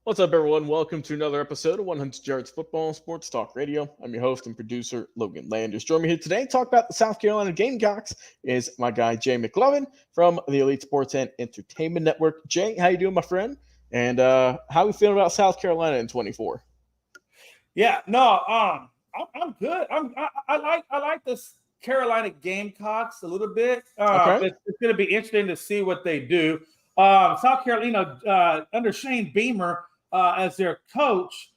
What's up, everyone? Welcome to another episode of 100 Yards Football Sports Talk Radio. I'm your host and producer, Logan Landers. Join me here today to talk about the South Carolina Gamecocks is my guy, Jay McMinn from the Elite Sports and Entertainment Network. Jay, how you doing, my friend? And how are we feeling about South Carolina in 24? I'm good. I like this Carolina Gamecocks a little bit. Okay. It's going to be interesting to see what they do. South Carolina under Shane Beamer as their coach,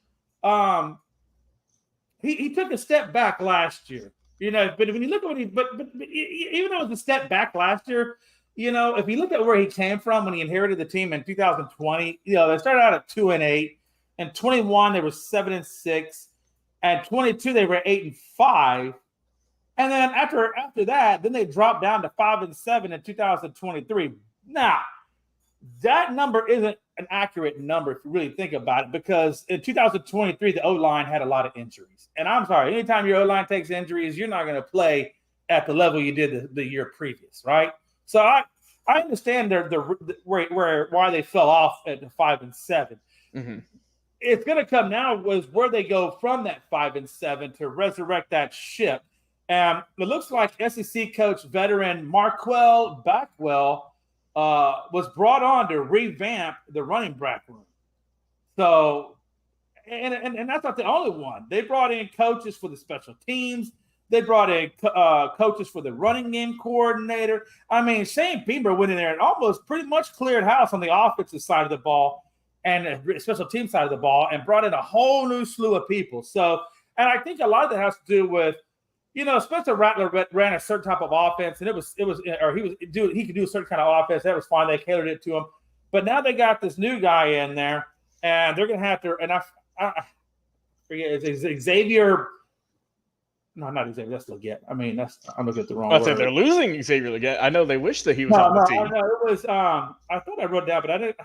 he took a step back last year. But when you look at what even though it was a step back last year, if you look at where he came from when he inherited the team in 2020, they started out at 2-8, and 21 they were 7-6, and 22 they were 8-5, and then after that, then they dropped down to 5-7 in 2023. Now, that number isn't an accurate number if you really think about it, because in 2023 the O-line had a lot of injuries, and I'm sorry, anytime your O-line takes injuries, you're not going to play at the level you did the year previous, right? So I understand why they fell off at the 5-7. Mm-hmm. It's going to come now was where they go from that 5-7 to resurrect that ship. And it looks like SEC coach veteran Marquel Backwell was brought on to revamp the running back room. So, and that's not the only one. They brought in coaches for the special teams. They brought in coaches for the running game coordinator. I mean, Shane Beamer went in there and almost pretty much cleared house on the offensive side of the ball and the special team side of the ball, and brought in a whole new slew of people. So, and I think a lot of that has to do with, Spencer Rattler ran a certain type of offense, and he could do a certain kind of offense. That was fine. They catered it to him. But now they got this new guy in there, and they're going to have to, and I forget, it's Xavier. No, not Xavier. That's Leggett. I mean, I'm looking at the wrong word. I said they're losing Xavier Leggett. I know they wish that he was on the team. No, it was, I thought I wrote it down, but I didn't.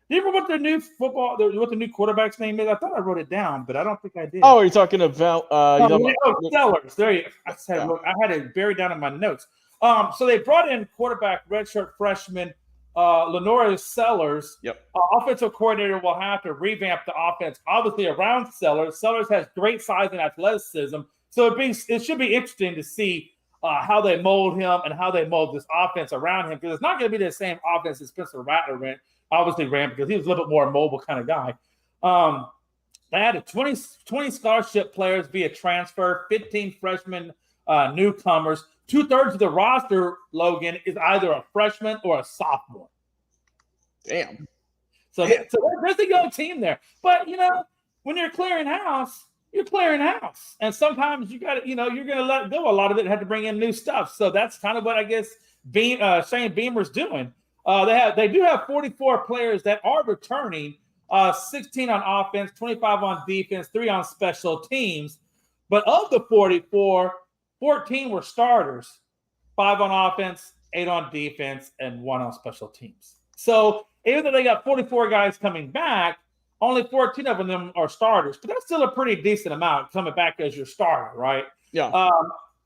Do you remember what the new quarterback's name is? I thought I wrote it down, but I don't think I did. Oh, you're talking about Sellers. There you go. I had it buried down in my notes. So they brought in quarterback redshirt freshman Lenora Sellers. Yep. Offensive coordinator will have to revamp the offense, obviously around Sellers. Sellers has great size and athleticism, so it should be interesting to see how they mold him and how they mold this offense around him, because it's not going to be the same offense as Spencer Rattler ran because he was a little bit more mobile kind of guy. They added 20 scholarship players via transfer, 15 freshmen newcomers. 2/3 of the roster, Logan, is either a freshman or a sophomore. Damn. So there's a young team there. But, when you're clearing house, you're clearing house. And sometimes you got to, you're going to let go a lot of it and have to bring in new stuff. So that's kind of what I guess Shane Beamer's doing. They do have 44 players that are returning, 16 on offense, 25 on defense, 3 on special teams. But of the 44, 14 were starters, 5 on offense, 8 on defense, and 1 on special teams. So even though they got 44 guys coming back, only 14 of them are starters. But that's still a pretty decent amount coming back as your starter, right? Yeah.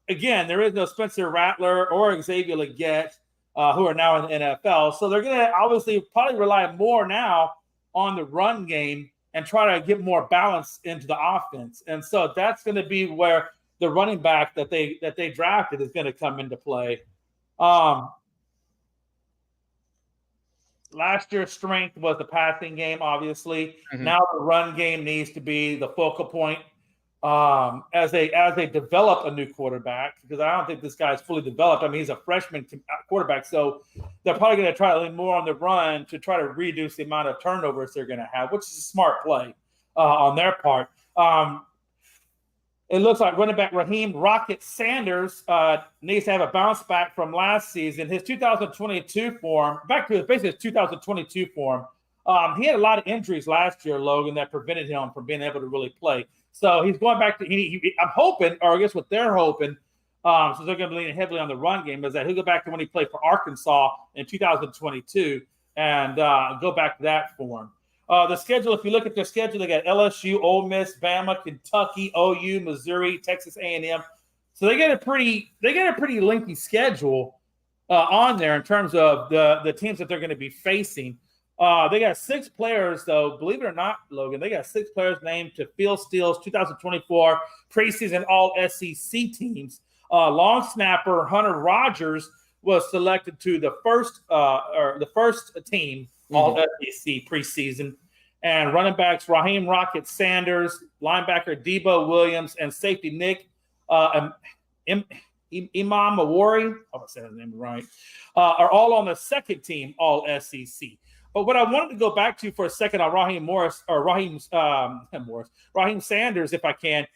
Again, there is no Spencer Rattler or Xavier Leggett, who are now in the NFL. So they're going to obviously probably rely more now on the run game and try to get more balance into the offense. And so that's going to be where the running back that they drafted is going to come into play. Last year's strength was the passing game, obviously. Mm-hmm. Now the run game needs to be the focal point as they develop a new quarterback, because I don't think this guy's fully developed. I mean, he's a freshman quarterback, so they're probably going to try to lean more on the run to try to reduce the amount of turnovers they're going to have, which is a smart play on their part. It looks like running back Raheem Rocket Sanders needs to have a bounce back from last season. His 2022 form, basically his 2022 form, he had a lot of injuries last year, Logan, that prevented him from being able to really play. So he's going back to I'm hoping, or I guess what they're hoping, since they're going to be leaning heavily on the run game, is that he'll go back to when he played for Arkansas in 2022 and go back to that form. The schedule, if you look at their schedule, they got LSU, Ole Miss, Bama, Kentucky, OU, Missouri, Texas A&M. So they get a pretty lengthy schedule on there in terms of the teams that they're going to be facing. They got 6 players, though. Believe it or not, Logan, they got 6 players named to Phil Steele's 2024 preseason All-SEC teams. Long snapper Hunter Rogers was selected to the first team All-SEC preseason. And running backs Raheem Rocket Sanders, linebacker Debo Williams, and safety Nick Imam Awori, I hope I said his name right, are all on the second team All-SEC. But what I wanted to go back to for a second on Raheem Sanders, if I can,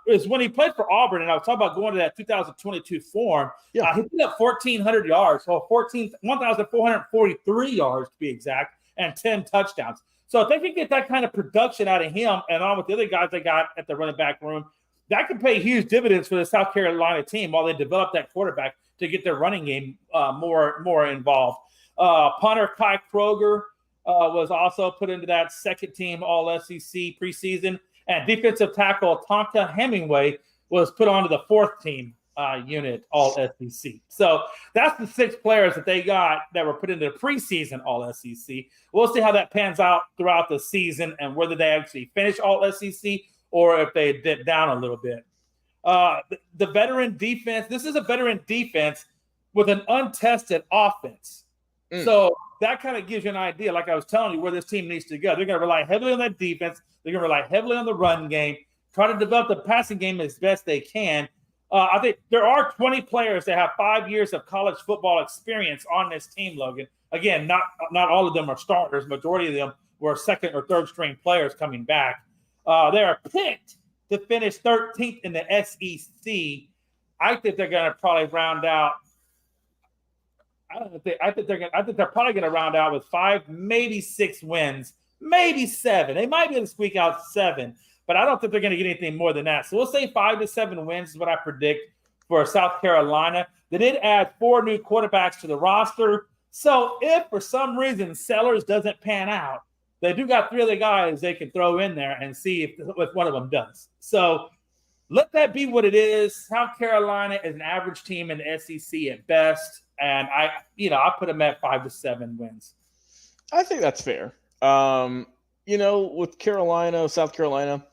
is when he played for Auburn, and I was talking about going to that 2022 form. Yeah. He put up 1,400 yards, so 1,443 yards to be exact, and 10 touchdowns. So if they can get that kind of production out of him, and along with the other guys they got at the running back room, that could pay huge dividends for the South Carolina team while they develop that quarterback to get their running game more involved. Punter Kai Kroger was also put into that second team All-SEC preseason. And defensive tackle Tonka Hemingway was put onto the fourth team unit All-SEC. So that's the 6 players that they got that were put into the preseason All-SEC. We'll see how that pans out throughout the season and whether they actually finish All-SEC or if they dip down a little bit. The veteran defense, this is a veteran defense with an untested offense. So that kind of gives you an idea, like I was telling you, where this team needs to go. They're going to rely heavily on that defense. They're going to rely heavily on the run game, try to develop the passing game as best they can. I think there are 20 players that have 5 years of college football experience on this team, Logan. Again, not all of them are starters. Majority of them were second or third string players coming back. They are picked to finish 13th in the SEC. I think they're going to probably round out. I think they're probably going to round out with 5, maybe 6 wins, maybe 7. They might be able to squeak out 7, but I don't think they're going to get anything more than that. So we'll say 5 to 7 wins is what I predict for South Carolina. They did add 4 new quarterbacks to the roster. So if for some reason Sellers doesn't pan out, they do got 3 other guys they can throw in there and see if one of them does. So let that be what it is. South Carolina is an average team in the SEC at best. And I put them at 5 to 7 wins. I think that's fair. With South Carolina,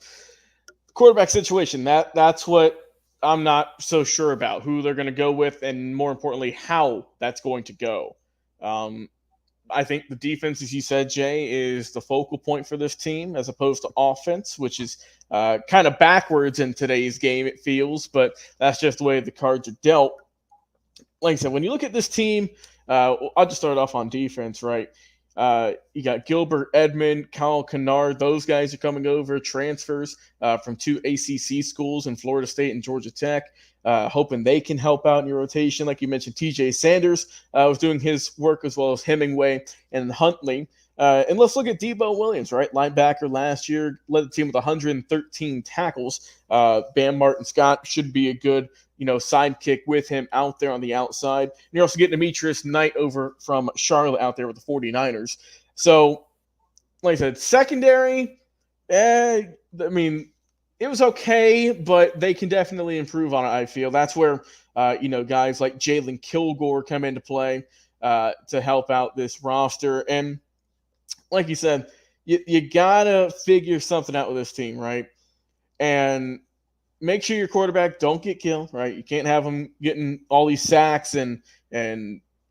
quarterback situation, that's what I'm not so sure about, who they're going to go with, and more importantly, how that's going to go. I think the defense, as you said, Jay, is the focal point for this team as opposed to offense, which is kind of backwards in today's game, it feels, but that's just the way the cards are dealt. Like I said, when you look at this team, I'll just start off on defense, right? You got Gilbert Edmond, Kyle Kennard. Those guys are coming over, transfers from 2 ACC schools in Florida State and Georgia Tech, hoping they can help out in your rotation. Like you mentioned, TJ Sanders was doing his work, as well as Hemingway and Huntley. And let's look at Debo Williams, right? Linebacker last year, led the team with 113 tackles. Bam Martin Scott should be a good sidekick with him out there on the outside. And you're also getting Demetrius Knight over from Charlotte out there with the 49ers. So, like I said, secondary, it was okay, but they can definitely improve on it, I feel. That's where, guys like Jalen Kilgore come into play to help out this roster. And like you said, you got to figure something out with this team, right? And make sure your quarterback don't get killed, right? You can't have them getting all these sacks and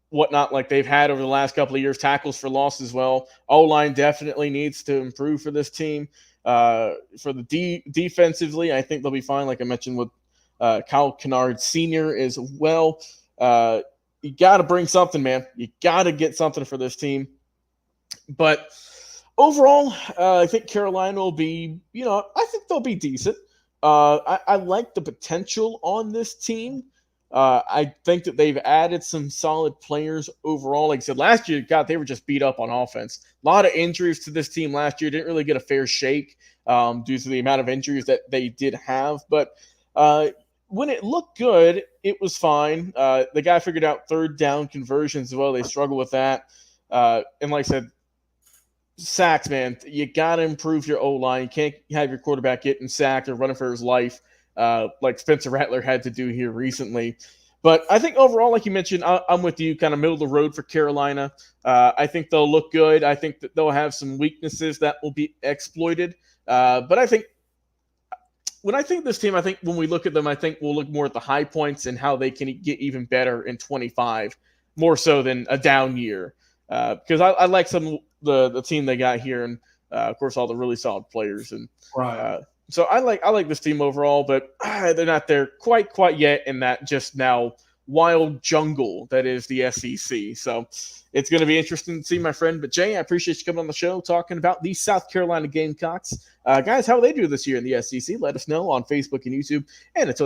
whatnot like they've had over the last couple of years, tackles for loss as well. O-line definitely needs to improve for this team. For the defensively, I think they'll be fine, like I mentioned with Kyle Kennard Sr. as well. You got to bring something, man. You got to get something for this team. But overall, I think Carolina will be, I think they'll be decent. I like the potential on this team. I think that they've added some solid players overall. Like I said, last year, God, they were just beat up on offense. A lot of injuries to this team last year. Didn't really get a fair shake due to the amount of injuries that they did have. But when it looked good, it was fine. The guy figured out third down conversions as well. They struggle with that. And like I said, sacks, man. You got to improve your O-line. You can't have your quarterback getting sacked or running for his life like Spencer Rattler had to do here recently. But I think overall, like you mentioned, I'm with you, kind of middle of the road for Carolina. I think they'll look good. I think that they'll have some weaknesses that will be exploited. But I think when I think this team, I think when we look at them, I think we'll look more at the high points and how they can get even better in 25, more so than a down year. Because I like some the team they got here, and of course all the really solid players. And Right. so I like this team overall, but they're not there quite yet in that just now wild jungle that is the SEC. So it's going to be interesting to see, my friend. But Jay, I appreciate you coming on the show talking about the South Carolina Gamecocks. Guys, how they do this year in the SEC? Let us know on Facebook and YouTube. And until next